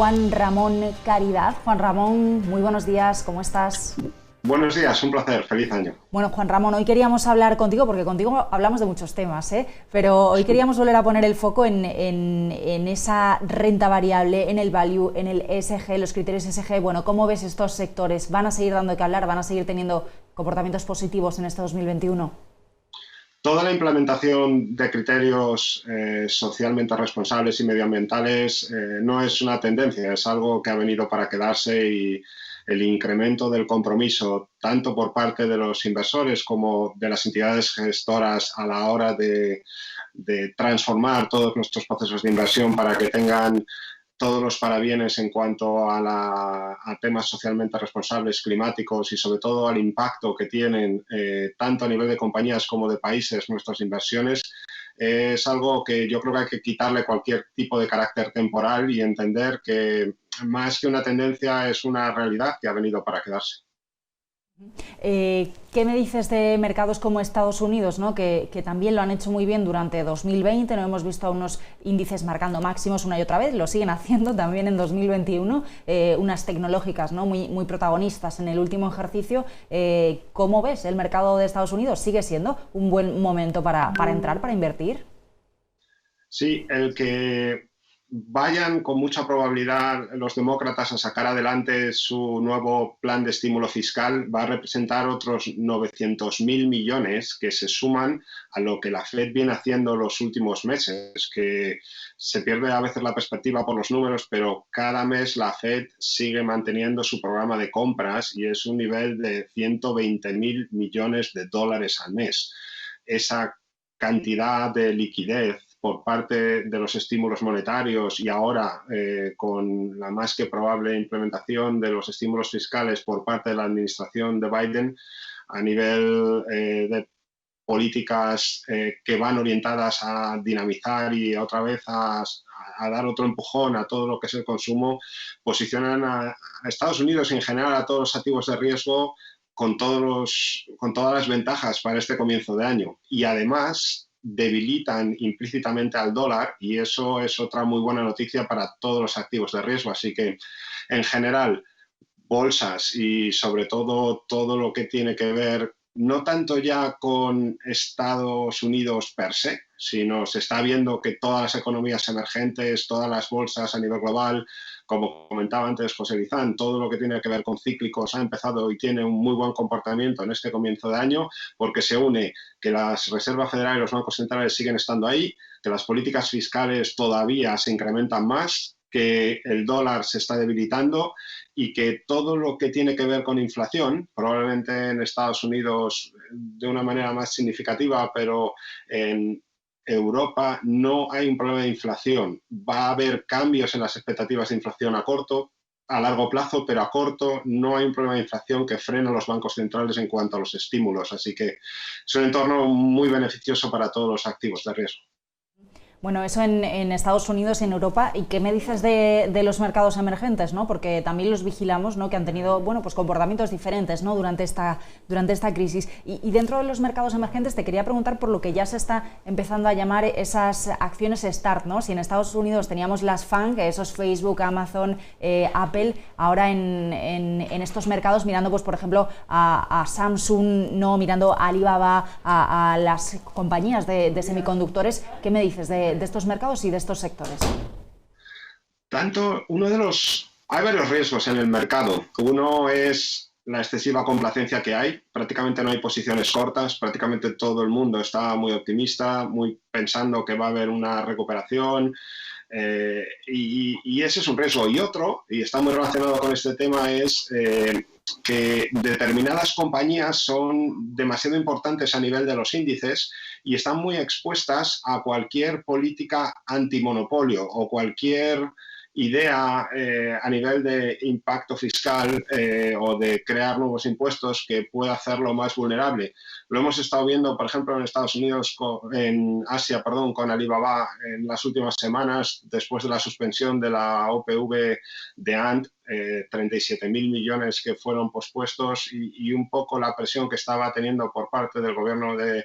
Juan Ramón Caridad. Juan Ramón, muy buenos días, ¿cómo estás? Buenos días, un placer, feliz año. Bueno, Juan Ramón, hoy queríamos hablar contigo, porque contigo hablamos de muchos temas, pero hoy queríamos volver a poner el foco en esa renta variable, en el value, en el ESG, los criterios ESG. Bueno, ¿cómo ves estos sectores? ¿Van a seguir dando que hablar? ¿Van a seguir teniendo comportamientos positivos en este 2021? Toda la implementación de criterios socialmente responsables y medioambientales no es una tendencia, es algo que ha venido para quedarse, y el incremento del compromiso tanto por parte de los inversores como de las entidades gestoras a la hora de transformar todos nuestros procesos de inversión para que tengan todos los parabienes en cuanto a temas socialmente responsables, climáticos y sobre todo al impacto que tienen tanto a nivel de compañías como de países nuestras inversiones, es algo que yo creo que hay que quitarle cualquier tipo de carácter temporal y entender que más que una tendencia es una realidad que ha venido para quedarse. ¿Qué me dices de mercados como Estados Unidos, ¿no? que también lo han hecho muy bien durante 2020? No hemos visto unos índices marcando máximos una y otra vez, lo siguen haciendo también en 2021, unas tecnológicas, ¿no? muy protagonistas en el último ejercicio. ¿Cómo ves el mercado de Estados Unidos? ¿Sigue siendo un buen momento para entrar, para invertir? Sí, el que vayan con mucha probabilidad los demócratas a sacar adelante su nuevo plan de estímulo fiscal va a representar otros 900.000 millones que se suman a lo que la Fed viene haciendo los últimos meses, que se pierde a veces la perspectiva por los números, pero cada mes la Fed sigue manteniendo su programa de compras y es un nivel de 120.000 millones de dólares al mes. Esa cantidad de liquidez por parte de los estímulos monetarios y ahora con la más que probable implementación de los estímulos fiscales por parte de la administración de Biden a nivel de políticas que van orientadas a dinamizar y otra vez a dar otro empujón a todo lo que es el consumo, posicionan a Estados Unidos y en general a todos los activos de riesgo con todas las ventajas para este comienzo de año. Y además debilitan implícitamente al dólar y eso es otra muy buena noticia para todos los activos de riesgo. Así que, en general, bolsas y sobre todo lo que tiene que ver no tanto ya con Estados Unidos per se, sino se está viendo que todas las economías emergentes, todas las bolsas a nivel global, como comentaba antes José Lizán, todo lo que tiene que ver con cíclicos ha empezado y tiene un muy buen comportamiento en este comienzo de año, porque se une que las reservas federales y los bancos centrales siguen estando ahí, que las políticas fiscales todavía se incrementan más, que el dólar se está debilitando y que todo lo que tiene que ver con inflación, probablemente en Estados Unidos de una manera más significativa, pero en Europa no hay un problema de inflación. Va a haber cambios en las expectativas de inflación a largo plazo, pero a corto no hay un problema de inflación que frene a los bancos centrales en cuanto a los estímulos. Así que es un entorno muy beneficioso para todos los activos de riesgo. Bueno, eso en Estados Unidos y en Europa. ¿Y qué me dices de los mercados emergentes, ¿no? Porque también los vigilamos, ¿no? Que han tenido, bueno, pues comportamientos diferentes, ¿no? durante esta crisis. Y dentro de los mercados emergentes te quería preguntar por lo que ya se está empezando a llamar esas acciones START, ¿no? Si en Estados Unidos teníamos las FANG, esos Facebook, Amazon, Apple, ahora en estos mercados mirando, pues por ejemplo, a Samsung, ¿no? Mirando a Alibaba, a las compañías de semiconductores, ¿qué me dices de estos mercados y de estos sectores? Hay varios riesgos en el mercado. Uno es la excesiva complacencia que hay. Prácticamente no hay posiciones cortas. Prácticamente todo el mundo está muy optimista, muy pensando que va a haber una recuperación. Y ese es un riesgo. Y otro, y está muy relacionado con este tema, es que determinadas compañías son demasiado importantes a nivel de los índices y están muy expuestas a cualquier política antimonopolio o cualquier idea a nivel de impacto fiscal o de crear nuevos impuestos que pueda hacerlo más vulnerable. Lo hemos estado viendo, por ejemplo, en Estados Unidos, en Asia, perdón, con Alibaba en las últimas semanas, después de la suspensión de la OPV de Ant. 37.000 millones que fueron pospuestos y un poco la presión que estaba teniendo por parte del gobierno de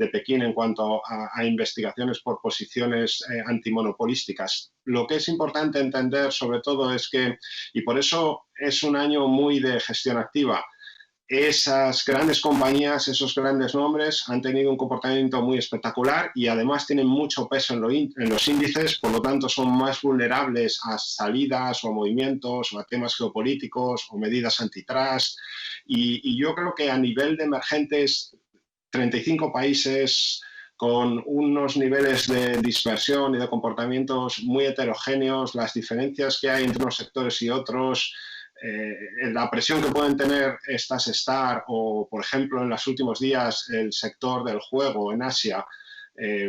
Pekín en cuanto a investigaciones por posiciones antimonopolísticas. Lo que es importante entender sobre todo es que, y por eso es un año muy de gestión activa, esas grandes compañías, esos grandes nombres han tenido un comportamiento muy espectacular y además tienen mucho peso en los índices, por lo tanto son más vulnerables a salidas o a movimientos o a temas geopolíticos o medidas antitrust. Y yo creo que a nivel de emergentes, 35 países con unos niveles de dispersión y de comportamientos muy heterogéneos, las diferencias que hay entre unos sectores y otros, la presión que pueden tener estas Star o, por ejemplo, en los últimos días el sector del juego en Asia,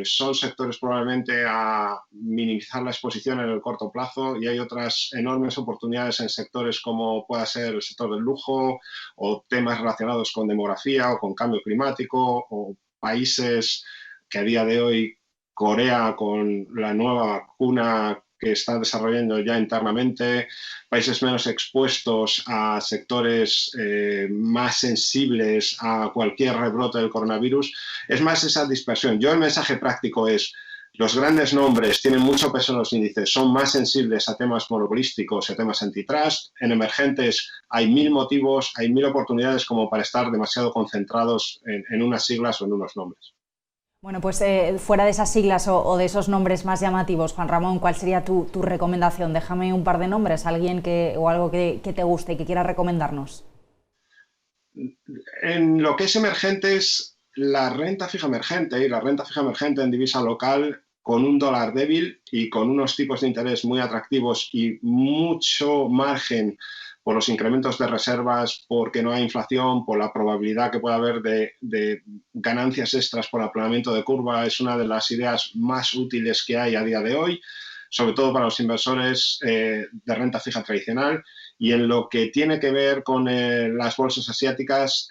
son sectores probablemente a minimizar la exposición en el corto plazo y hay otras enormes oportunidades en sectores como pueda ser el sector del lujo o temas relacionados con demografía o con cambio climático o países que a día de hoy Corea con la nueva vacuna que está desarrollando ya internamente, países menos expuestos a sectores más sensibles a cualquier rebrote del coronavirus. Es más esa dispersión. Yo el mensaje práctico es, los grandes nombres tienen mucho peso en los índices, son más sensibles a temas monopolísticos y a temas antitrust. En emergentes hay 1000 motivos, hay 1000 oportunidades como para estar demasiado concentrados en unas siglas o en unos nombres. Bueno, pues fuera de esas siglas o de esos nombres más llamativos, Juan Ramón, ¿cuál sería tu recomendación? Déjame un par de nombres, alguien o algo que te guste y que quieras recomendarnos. En lo que es emergentes, la renta fija emergente y la renta fija emergente en divisa local con un dólar débil y con unos tipos de interés muy atractivos y mucho margen por los incrementos de reservas, porque no hay inflación, por la probabilidad que pueda haber de ganancias extras por aplanamiento de curva, es una de las ideas más útiles que hay a día de hoy, sobre todo para los inversores de renta fija tradicional. Y en lo que tiene que ver con las bolsas asiáticas,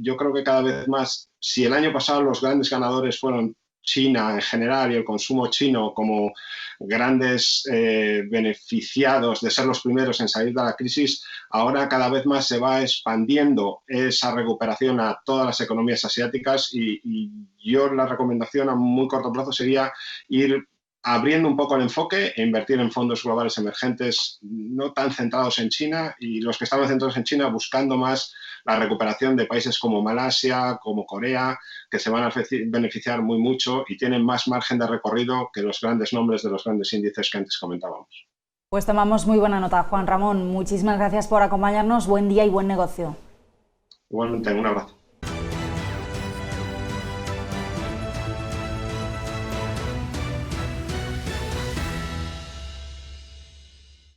yo creo que cada vez más, si el año pasado los grandes ganadores fueron China en general y el consumo chino como grandes beneficiados de ser los primeros en salir de la crisis, ahora cada vez más se va expandiendo esa recuperación a todas las economías asiáticas y yo la recomendación a muy corto plazo sería ir abriendo un poco el enfoque e invertir en fondos globales emergentes no tan centrados en China y los que estaban centrados en China buscando más la recuperación de países como Malasia, como Corea, que se van a beneficiar muy mucho y tienen más margen de recorrido que los grandes nombres de los grandes índices que antes comentábamos. Pues tomamos muy buena nota, Juan Ramón. Muchísimas gracias por acompañarnos. Buen día y buen negocio. Igualmente, un abrazo.